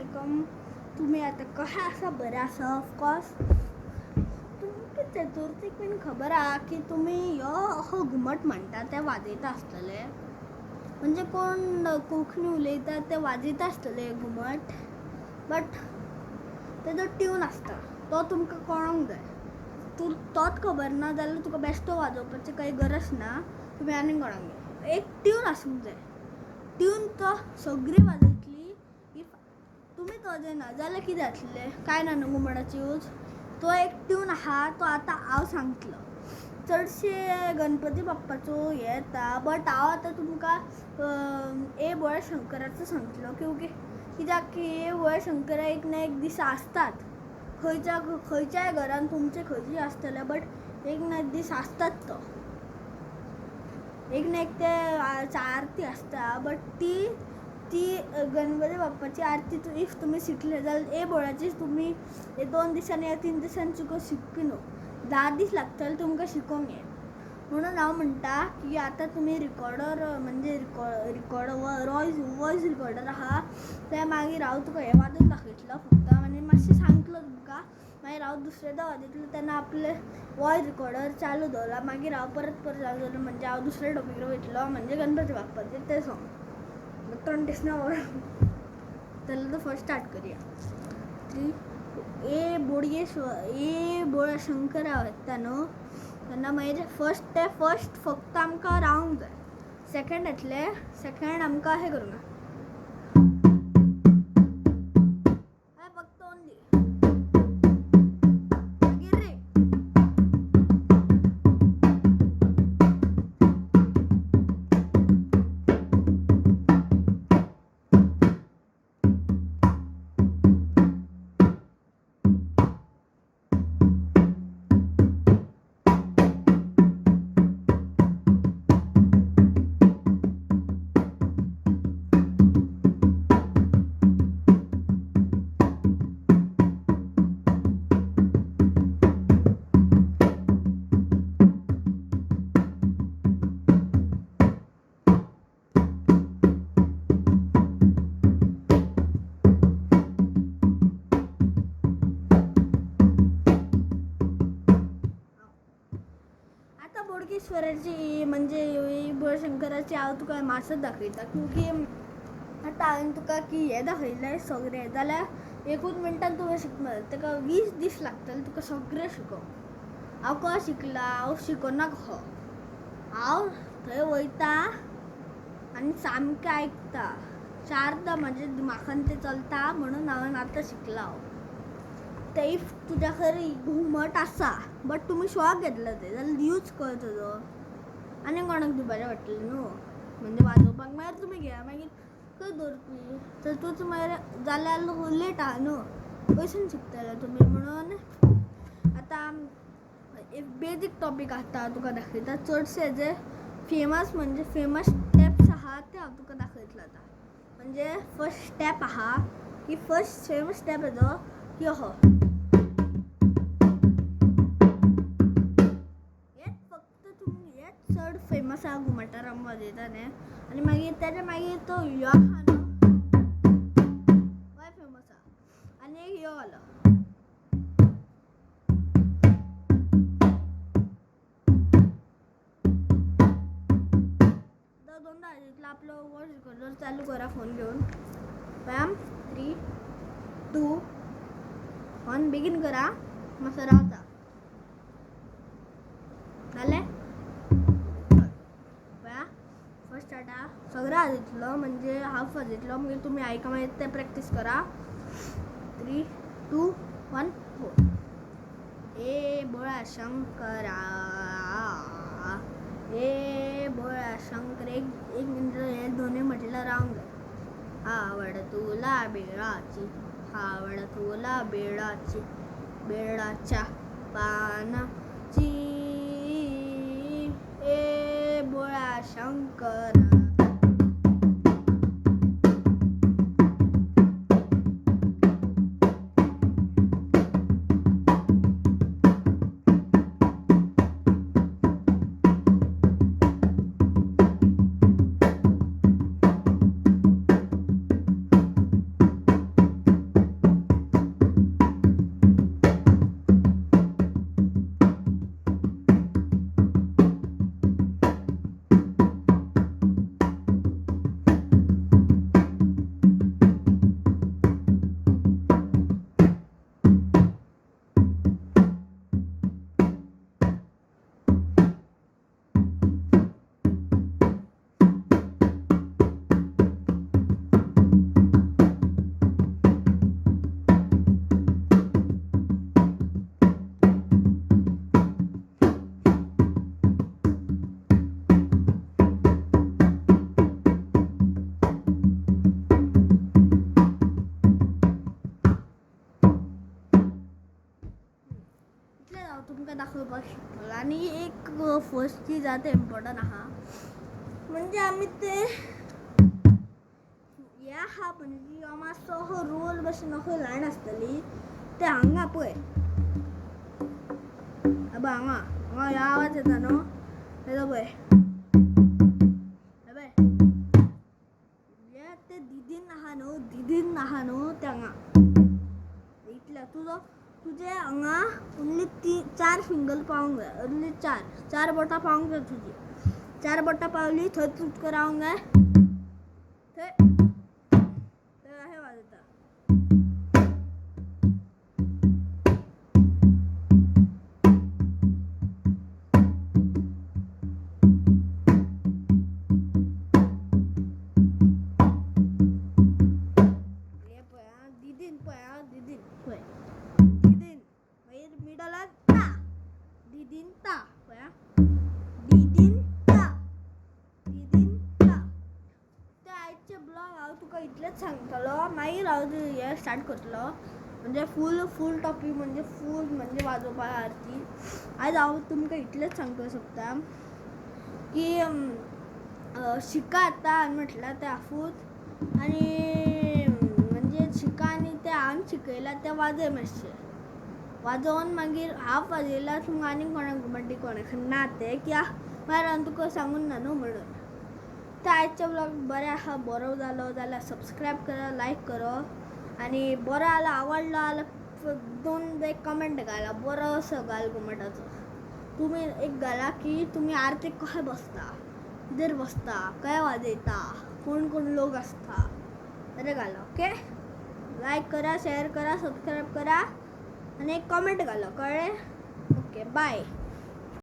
Welcome. तुम्ही आता कशा असा बरे आसा? ऑफकोर्स तुमकां चतुर्थीक बीन खबर आहा की तुमी हो घुमट म्हणटा ते वाजयता आसतले. म्हणजे कोण कोंकणी उलयता ते वाजयता आसतले घुमट, बट तेजो ट्यून आसता तो तुमकां कळोंक जाय. तोच खबर ना जाल्यार तुका बेश्टो वाजोवपाची काही गरज ना. तुमी आनी कोणाक एक ट्यून आसूंक जाय. ट्यून तो सगळी वाजयतली. इफ तुमी तो जायना जाल्यार कितें जातलें? कांय ना न्हू घुमटाची यूज. तो एक ट्यून आहा तो आतां हांव सांगतलो. चडशे गणपती बाप्पाचो हे येता, बट हांव आतां तुमकां ए बोळे शंकराचो सांगतलो. कित्याक की ए बोळे शंकरा एक ना एक दीस आसतात. खंयच्याय घरान तुमचे खंयचीय आसतले, बट एक ना एक दीस आसतात तो. एक ना एक ते आरती आसता, बट ती गणपती बाप्पाची आरती इफ तुमी शिकले जाल्यार ए बोळ्याची तुमी 2 दिसांनी या 3 दिसांनी शिकपी न्हू. 10 दीस लागतले तुमकां शिकोंक हें. म्हणून हांव म्हणटा की आतां तुमी रिकॉर्डर म्हणजे वॉयस रिकॉर्डर आहा ते मागीर हांव तुका हें वाजोवन दाखयतलो फक्त, आनी मातशें सांगतलो तुमकां. मागीर हांव दुसरेदां वाजयतलो तेन्ना आपले वॉयस रिकॉर्डर चालू दवरला. मागीर हांव परत चालू दवरलो म्हणजे हांव दुसऱ्या टॉपिकार वयतलो, म्हणजे गणपती बाप्पाचें तें सॉंग. तोंड दिसना जाल्यार तो फर्स्ट स्टार्ट करुया. ए बोळ्या शंकरा वयता न्हू तेन्ना मागीर फर्स्ट फक्त आमकां रावंक जाय. सेकंड येतलें. सेकंड आमकां अशें करूंक जाय. फक्त ओन्ली मागीर रे बोडगेश्वराची म्हणजे बोळ शंकराची हांव तुका मातसोच दाखयता. क्योंकि आतां हांवें तुका की हें दाखयलें सगळें, जाल्यार 1 मिनटान तुवें शिकना. ताका 20 दीस लागतले तुका सगळें शिकोवंक. हांव कसो शिकला? हांव शिकोना कसो. हांव थंय वयता आनी सामकें आयकता. 4दां म्हाज्या दिमागान तें चलता, म्हणून हांवें आतां शिकला. ते इफ तुज्या खरी घुमट आसा बट तुमी शॉक घेतला ते जाल्यार यूज कर तुजो. आनी कोणाक दिवपाचें पडटलें न्हू, म्हणजे वाजोवपाक. मागीर तुमी घेया मागीर खंय दवरपी तर तूं मागीर जाल्यार लेट आहा न्हू. पयसून शिकतले तुमी. म्हणून आतां एक बेजीक टॉपीक आसता तुका दाखयता. चडशे जे फेमस स्टेप्स आहा ते हांव तुका दाखयतलो आतां. म्हणजे फर्स्ट स्टेप आहा की फर्स्ट फेमस स्टेप येजो की हो. चड फेमस आहा घुमटार आमी वाजयता न्ही. आनी मागीर तेच्या मागीर तो ह्यो आहा न्हू हो फेमस आहा. आनी एक ह्यो आलो दोनदा वाजयतलो. आपलो वॉइस रिकॉर्डर चालू करा फोन घेवन. 3, 2, 1 बेगीन करा. मातसो रावता जालें. फर्स्ट स्टार्ट आहा सगळें वाजयतलो म्हणजे हाफ वाजयतलो. मागीर तुमी आयका मागीर ते प्रॅक्टीस करा. 3, 2, 1 गो. ए बोळा शंकरा ए बोळा शंकर. एक मिनिट हे दोन्ही म्हटल्यार रावंक जाय. आवड तुला बेळाची, आवड तुला बेळाची, बेळाच्या पानाची ए बोळा शंकरा. तुमकां दाखोवपाक शिकतलो आनी एक फर्स्ट चीज आहा ते इम्पॉर्टंट आहा म्हणजे आमी ते हे आहा म्हणजे हो मातसो हो रोल भशेन अहो लायन आसतली ते हांगा पळय अब हांगा हांगा ह्यो आवाज येता न्हू तेजो पळय पळय हे ते दिदीन आहा न्हू ते हांगा इतल्या तुजे हांगा ओन्ली 4 फिंगर पावूंक जाय ओन्ली 4 बोटां पावूंक जाय तुजी 4 बोटां पावली थंय तुका रावंक जाय थंय अशें वाजयता दिदीन पळय दिदीन मागीर मिडलाक ता दिदीन ता पळय दिदीन ता ते आयचे ब्लॉग हांव तुका इतलेंच सांगतलो मागीर हांव हे स्टार्ट करतलो म्हणजे फूल टॉपीक म्हणजे फूल म्हणजे वाजोवपा सारकी आयज हांव तुमकां इतलेंच सांगपाक सोदता की शिका आतां म्हटल्यार ते आफूत आनी म्हणजे शिका आनी ते हांवें शिकयलां तें वाजय मातशें वाजोवन मागीर हांव वाजयल्यार तुमकां आनी कोणाक घुमट कोणाक ना तें कित्याक भायर हांवें तुका सांगून ना न्हू म्हणून तर आजचो ब्लॉग बरें आहा बरो जालो जाल्यार सबस्क्रायब करा लायक करो आनी बरो जालो आवडलो जाल्यार 2 कमेंट घाला बरोसो घाल घुमटाचो तुमी एक घाला की तुमी आरतीक कशें बसता कितेर बसता काय वाजयता कोण लोक आसता तें घाला ओके लायक करा शेअर करा सबस्क्रायब करा आनी एक कमेंट घाला कळ्ळें ओके बाय